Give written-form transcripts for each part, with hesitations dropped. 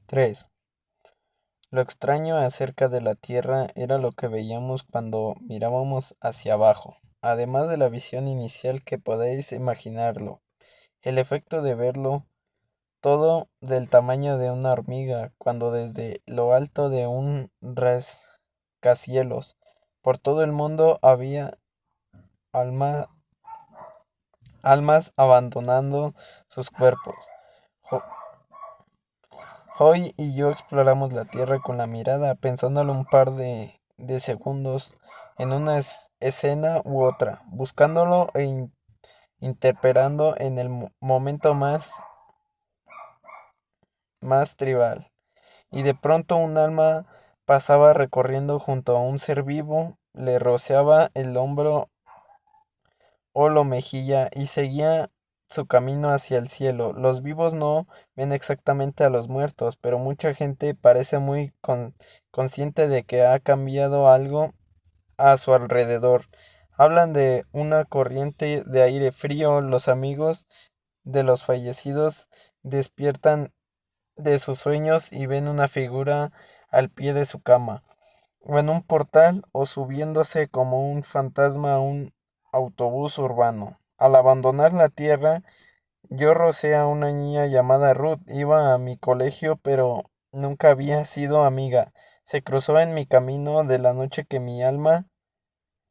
3. Lo extraño acerca de la Tierra era lo que veíamos cuando mirábamos hacia abajo, además de la visión inicial que podéis imaginarlo, el efecto de verlo todo del tamaño de una hormiga, cuando desde lo alto de un rascacielos por todo el mundo había alma- almas abandonando sus cuerpos. Jo- Hoy y yo exploramos la Tierra con la mirada, pensándolo un par de segundos en una escena u otra, buscándolo interpretando en el momento más tribal. Y de pronto un alma pasaba recorriendo junto a un ser vivo, le rociaba el hombro o la mejilla y seguía su camino hacia el cielo. Los vivos no ven exactamente a los muertos, pero mucha gente parece muy consciente de que ha cambiado algo a su alrededor. Hablan de una corriente de aire frío. Los amigos de los fallecidos despiertan de sus sueños y ven una figura al pie de su cama, o en un portal, o subiéndose como un fantasma a un autobús urbano. Al abandonar la tierra, yo rocé a una niña llamada Ruth. Iba a mi colegio, pero nunca había sido amiga. Se cruzó en mi camino de la noche que mi alma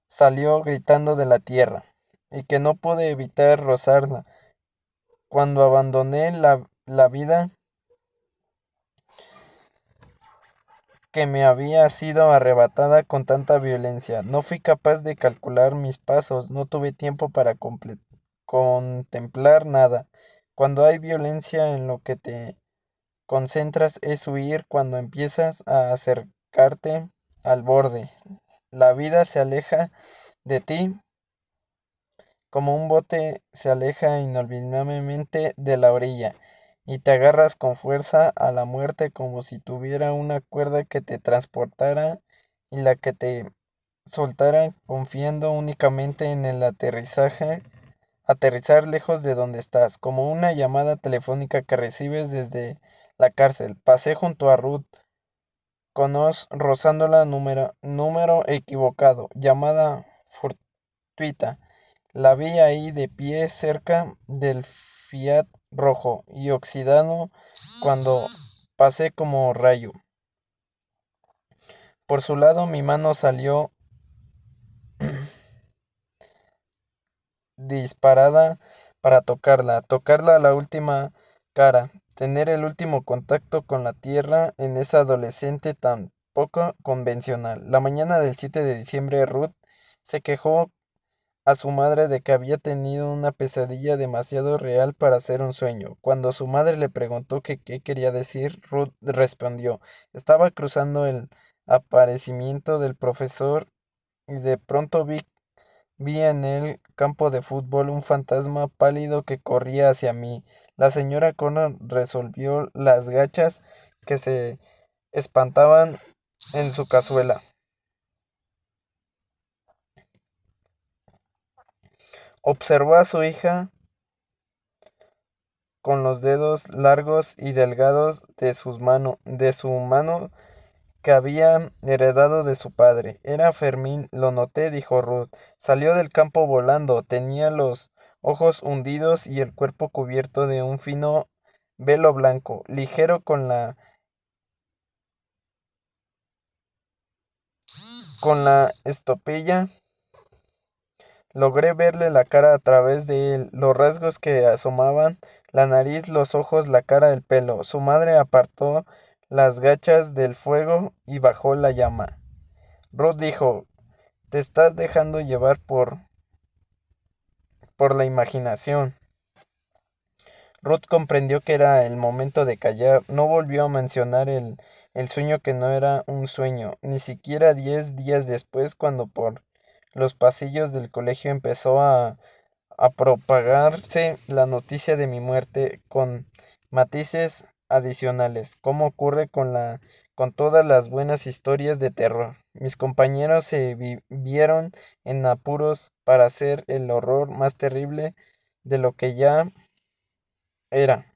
salió gritando de la tierra, y que no pude evitar rozarla. Cuando abandoné la vida que me había sido arrebatada con tanta violencia. No fui capaz de calcular mis pasos, no tuve tiempo para contemplar nada. Cuando hay violencia en lo que te concentras es huir cuando empiezas a acercarte al borde. La vida se aleja de ti como un bote se aleja inolvidablemente de la orilla, y te agarras con fuerza a la muerte como si tuviera una cuerda que te transportara y la que te soltara confiando únicamente en el aterrizar lejos de donde estás, como una llamada telefónica que recibes desde la cárcel. Pasé junto a Ruth, rozándola número equivocado, llamada fortuita. La vi ahí de pie cerca del Fiat rojo y oxidado cuando pasé como rayo. Por su lado mi mano salió disparada para tocarla a la última cara, tener el último contacto con la tierra en esa adolescente tan poco convencional. La mañana del 7 de diciembre Ruth se quejó a su madre de que había tenido una pesadilla demasiado real para ser un sueño. Cuando su madre le preguntó que qué quería decir, Ruth respondió: estaba cruzando el aparecimiento del profesor y de pronto vi en el campo de fútbol un fantasma pálido que corría hacia mí. La señora Connor resolvió las gachas que se espantaban en su cazuela. Observó a su hija con los dedos largos y delgados de su mano que había heredado de su padre. Era Fermín, lo noté, dijo Ruth. Salió del campo volando, tenía los ojos hundidos y el cuerpo cubierto de un fino velo blanco, ligero con la estopilla. Logré verle la cara a través de él, los rasgos que asomaban, la nariz, los ojos, la cara, el pelo. Su madre apartó las gachas del fuego y bajó la llama. Ruth dijo: te estás dejando llevar por la imaginación. Ruth comprendió que era el momento de callar. No volvió a mencionar el sueño que no era un sueño, ni siquiera 10 días después, cuando por los pasillos del colegio empezó a propagarse la noticia de mi muerte con matices adicionales, como ocurre con todas las buenas historias de terror. Mis compañeros se vieron en apuros para hacer el horror más terrible de lo que ya era.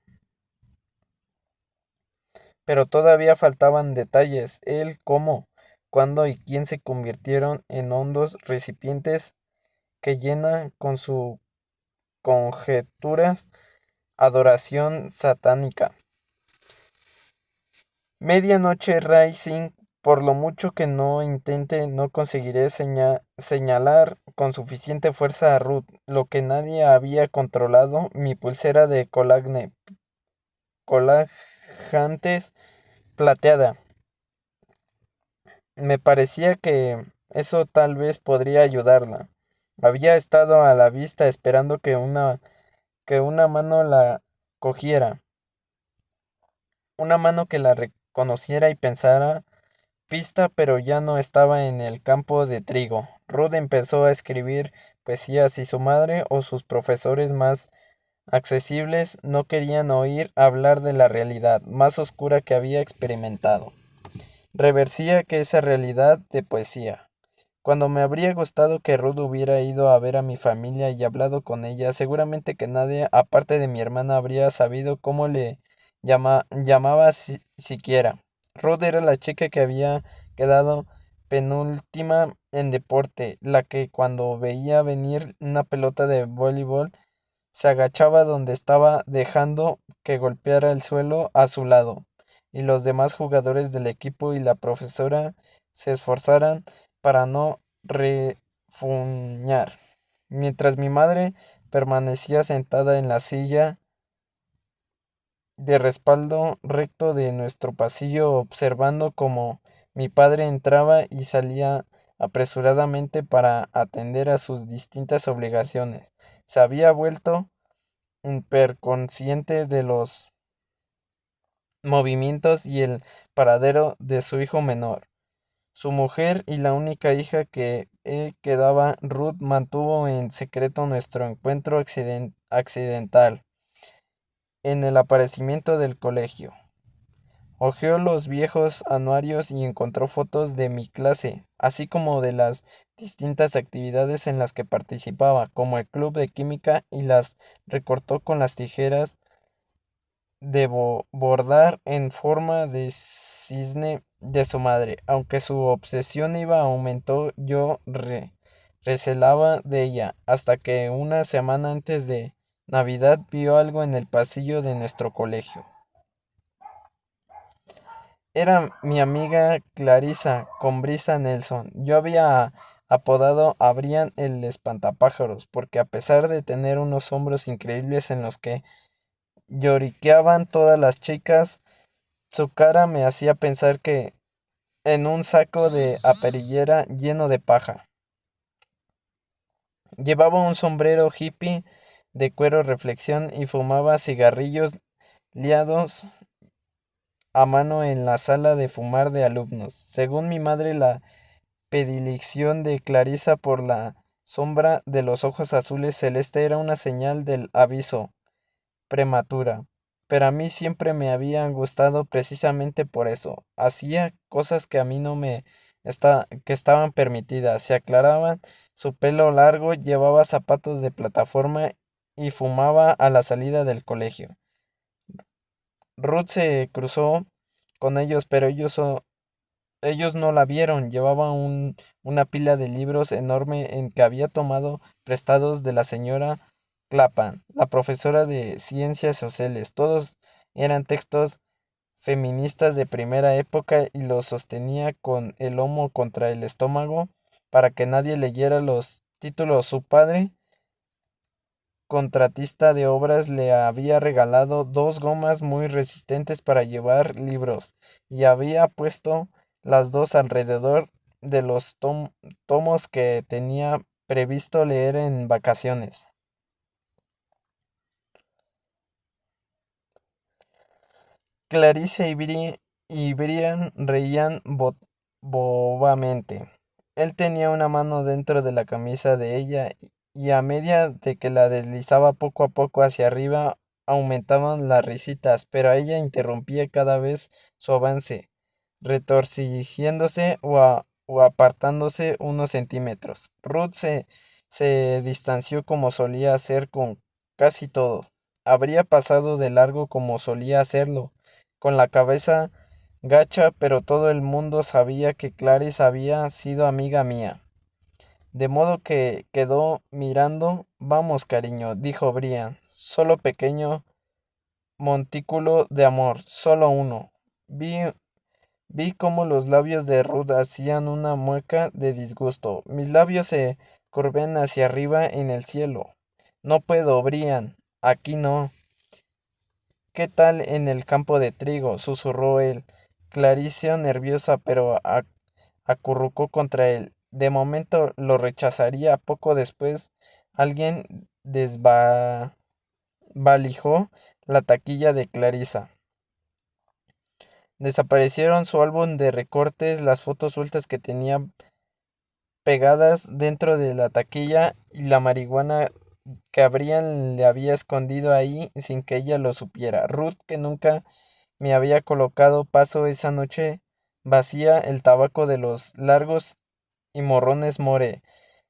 pero todavía faltaban detalles: el cómo, cuándo y quién se convirtieron en hondos recipientes que llenan con sus conjeturas adoración satánica. Medianoche Rising, por lo mucho que no intente, no conseguiré señalar con suficiente fuerza a Ruth, lo que nadie había controlado, mi pulsera de colajantes plateada. Me parecía que eso tal vez podría ayudarla. Había estado a la vista esperando que una mano la cogiera, una mano que la reconociera y pensara pista, pero ya no estaba en el campo de trigo. Ruth empezó a escribir poesías y su madre o sus profesores más accesibles no querían oír hablar de la realidad más oscura que había experimentado. Reversilla que esa realidad de poesía. Cuando me habría gustado que Ruth hubiera ido a ver a mi familia y hablado con ella, seguramente que nadie, aparte de mi hermana, habría sabido cómo le llamaba siquiera. Ruth era la chica que había quedado penúltima en deporte, la que cuando veía venir una pelota de voleibol se agachaba donde estaba dejando que golpeara el suelo a su lado, y los demás jugadores del equipo y la profesora se esforzaran para no refuñar, mientras mi madre permanecía sentada en la silla de respaldo recto de nuestro pasillo observando cómo mi padre entraba y salía apresuradamente para atender a sus distintas obligaciones. Se había vuelto hiperconsciente de los movimientos y el paradero de su hijo menor. Su mujer y la única hija que quedaba, Ruth, mantuvo en secreto nuestro encuentro accidental en el aparecimiento del colegio. Hojeó los viejos anuarios y encontró fotos de mi clase, así como de las distintas actividades en las que participaba, como el club de química, y las recortó con las tijeras de bordar en forma de cisne de su madre. Aunque su obsesión iba aumentó, yo recelaba de ella, hasta que una semana antes de Navidad vio algo en el pasillo de nuestro colegio. Era mi amiga Clarissa con Brisa Nelson. Yo había apodado a Brian el espantapájaros, porque a pesar de tener unos hombros increíbles en los que lloriqueaban todas las chicas, su cara me hacía pensar que en un saco de aperillera lleno de paja. Llevaba un sombrero hippie de cuero reflexión y fumaba cigarrillos liados a mano en la sala de fumar de alumnos. Según mi madre, la predilección de Clarisa por la sombra de los ojos azules celeste era una señal del aviso prematura, pero a mí siempre me habían gustado precisamente por eso. Hacía cosas que a mí no me que estaban permitidas. Se aclaraban su pelo largo, llevaba zapatos de plataforma y fumaba a la salida del colegio. Ruth se cruzó con ellos, pero ellos no la vieron. Llevaba una pila de libros enorme en que había tomado prestados de la señora Clapham, la profesora de ciencias sociales. Todos eran textos feministas de primera época y los sostenía con el lomo contra el estómago para que nadie leyera los títulos. Su padre, contratista de obras, le había regalado dos gomas muy resistentes para llevar libros y había puesto las dos alrededor de los tomos que tenía previsto leer en vacaciones. Clarice y Brian reían bobamente. Él tenía una mano dentro de la camisa de ella y a medida de que la deslizaba poco a poco hacia arriba aumentaban las risitas, pero ella interrumpía cada vez su avance, retorciéndose o apartándose unos centímetros. Ruth se distanció como solía hacer con casi todo. Habría pasado de largo como solía hacerlo con la cabeza gacha, pero todo el mundo sabía que Clarice había sido amiga mía. De modo que quedó mirando. Vamos, cariño, dijo Brian. Solo pequeño montículo de amor, solo uno. Vi cómo los labios de Ruth hacían una mueca de disgusto. Mis labios se curven hacia arriba en el cielo. No puedo, Brian. Aquí no. ¿Qué tal en el campo de trigo? Susurró él. Clarice, nerviosa, pero acurrucó contra él. De momento lo rechazaría. Poco después, alguien desvalijó la taquilla de Clarisa. Desaparecieron su álbum de recortes, las fotos sueltas que tenía pegadas dentro de la taquilla y la marihuana que Brian le había escondido ahí sin que ella lo supiera. Ruth, que nunca me había colocado paso esa noche, vacía el tabaco de los largos y morrones more,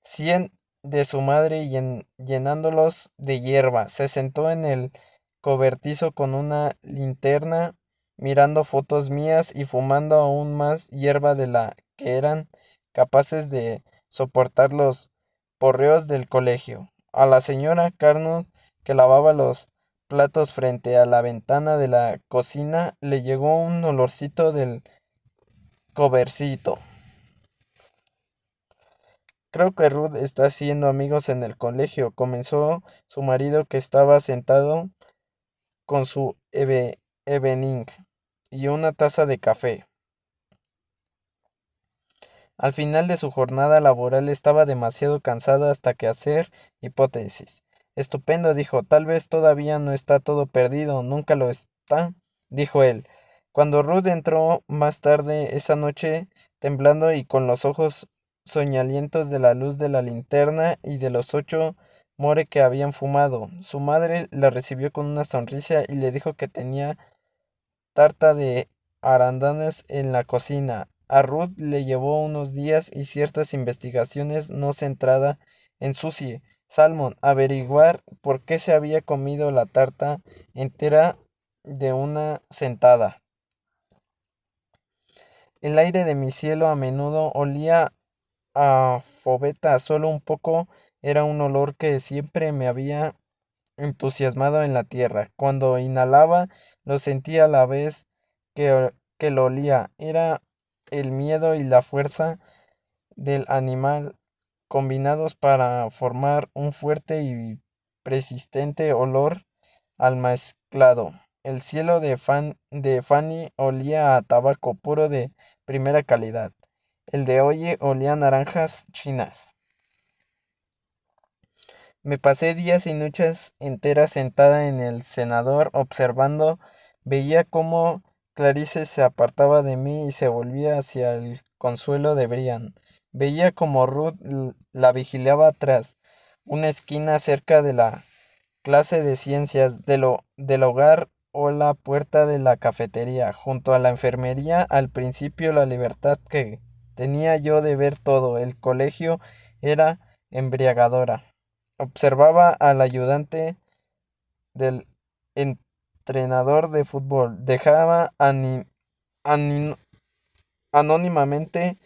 100 de su madre llenándolos de hierba. Se sentó en el cobertizo con una linterna, mirando fotos mías y fumando aún más hierba de la que eran capaces de soportar los porreos del colegio. A la señora Carnot, que lavaba los platos frente a la ventana de la cocina, le llegó un olorcito del cobercito. Creo que Ruth está haciendo amigos en el colegio, comenzó su marido, que estaba sentado con su evening y una taza de café. Al final de su jornada laboral estaba demasiado cansado hasta que hacer hipótesis. Estupendo, dijo. Tal vez todavía no está todo perdido. Nunca lo está, dijo él. Cuando Ruth entró más tarde esa noche, temblando y con los ojos soñolientos de la luz de la linterna y de los 8 more que habían fumado, su madre la recibió con una sonrisa y le dijo que tenía tarta de arándanos en la cocina. A Ruth le llevó unos días y ciertas investigaciones no centrada en Susie Salmon, averiguar por qué se había comido la tarta entera de una sentada. El aire de mi cielo a menudo olía a fobeta, solo un poco. Era un olor que siempre me había entusiasmado en la tierra. Cuando inhalaba, lo sentía a la vez que lo olía. Era el miedo y la fuerza del animal combinados para formar un fuerte y persistente olor almezclado. El cielo de Fanny olía a tabaco puro de primera calidad. El de Oye olía a naranjas chinas. Me pasé días y noches enteras sentada en el cenador observando. Veía cómo Clarice se apartaba de mí y se volvía hacia el consuelo de Brian. Veía cómo Ruth la vigilaba tras una esquina cerca de la clase de ciencias del hogar o la puerta de la cafetería. Junto a la enfermería, al principio la libertad que tenía yo de ver todo el colegio era embriagadora. Observaba al ayudante del entrenador de fútbol. Dejaba ani- anónimamente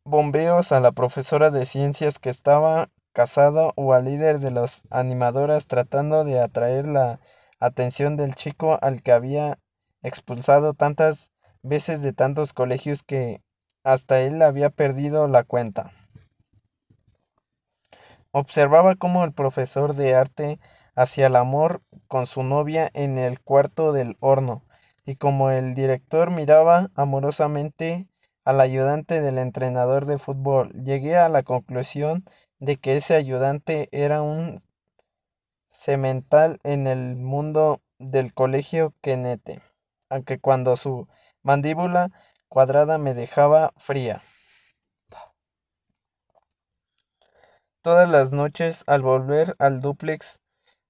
bombeos a la profesora de ciencias que estaba casada o al líder de las animadoras tratando de atraer la atención del chico al que había expulsado tantas veces de tantos colegios que hasta él había perdido la cuenta. Observaba cómo el profesor de arte hacía el amor con su novia en el cuarto del horno, y cómo el director miraba amorosamente al ayudante del entrenador de fútbol. Llegué a la conclusión de que ese ayudante era un semental en el mundo del colegio Kenete, aunque cuando su mandíbula cuadrada me dejaba fría. Todas las noches, al volver al dúplex,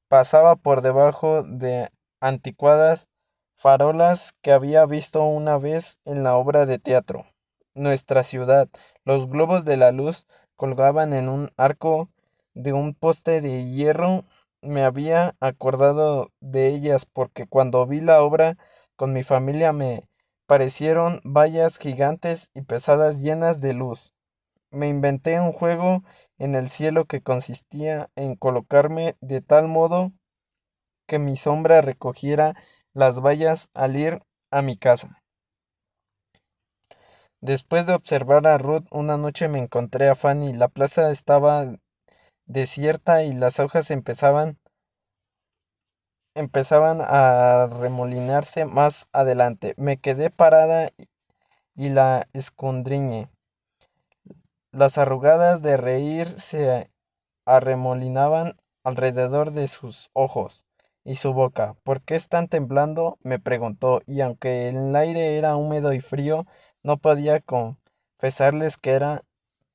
pasaba por debajo de anticuadas farolas que había visto una vez en la obra de teatro. Nuestra ciudad. Los globos de la luz colgaban en un arco de un poste de hierro. Me había acordado de ellas porque cuando vi la obra con mi familia me parecieron vallas gigantes y pesadas llenas de luz. Me inventé un juego en el cielo que consistía en colocarme de tal modo que mi sombra recogiera las vallas al ir a mi casa. Después de observar a Ruth, una noche me encontré a Fanny. La plaza estaba desierta y las hojas empezaban a remolinarse más adelante. Me quedé parada y la escondriñé. Las arrugadas de reír se arremolinaban alrededor de sus ojos y su boca. ¿Por qué están temblando?, me preguntó, y aunque el aire era húmedo y frío, no podía confesarles que era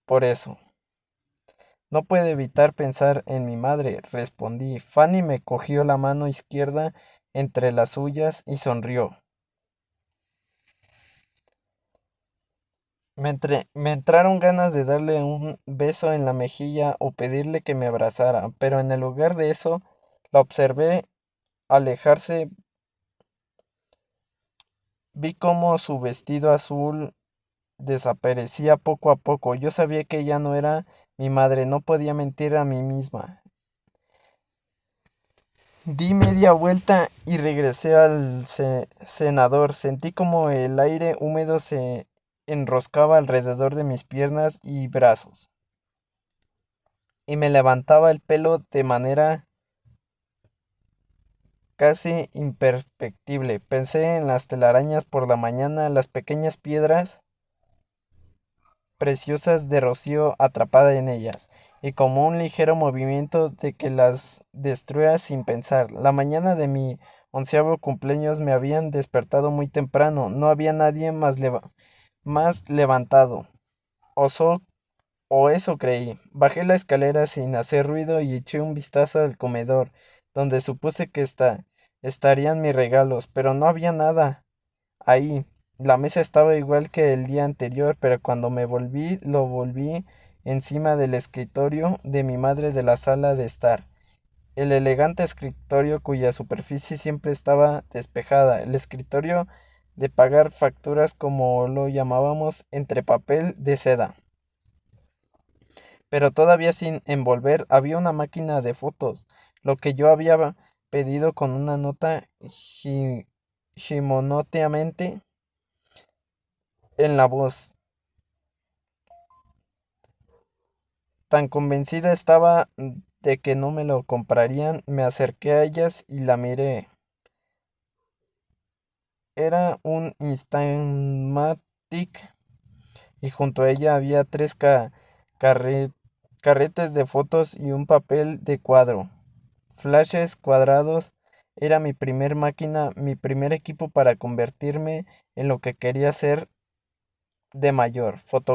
por eso. No puede evitar pensar en mi madre, respondí. Fanny me cogió la mano izquierda entre las suyas y sonrió. Me entraron ganas de darle un beso en la mejilla o pedirle que me abrazara, pero en el lugar de eso la observé alejarse. Vi cómo su vestido azul desaparecía poco a poco. Yo sabía que ella no era mi madre, no podía mentir a mí misma. Di media vuelta y regresé al cenador. Sentí como el aire húmedo se enroscaba alrededor de mis piernas y brazos, y me levantaba el pelo de manera casi imperceptible. Pensé en las telarañas por la mañana, las pequeñas piedras preciosas de rocío atrapada en ellas, y como un ligero movimiento de que las destruía sin pensar. La mañana de mi 11º cumpleaños me habían despertado muy temprano. No había nadie más levantado. Oso O eso creí. Bajé la escalera sin hacer ruido y eché un vistazo al comedor, donde supuse que estarían mis regalos, pero no había nada ahí. La mesa estaba igual que el día anterior, pero cuando lo volví encima del escritorio de mi madre de la sala de estar. El elegante escritorio cuya superficie siempre estaba despejada. El escritorio de pagar facturas, como lo llamábamos, entre papel de seda. Pero todavía sin envolver había una máquina de fotos, lo que yo había pedido, con una nota gimonoteamente en la voz. Tan convencida estaba de que no me lo comprarían, me acerqué a ellas y la miré. Era un Instamatic y junto a ella había tres carretes de fotos y un papel de cuadro. Flashes cuadrados. Era mi primer máquina, mi primer equipo para convertirme en lo que quería ser de mayor,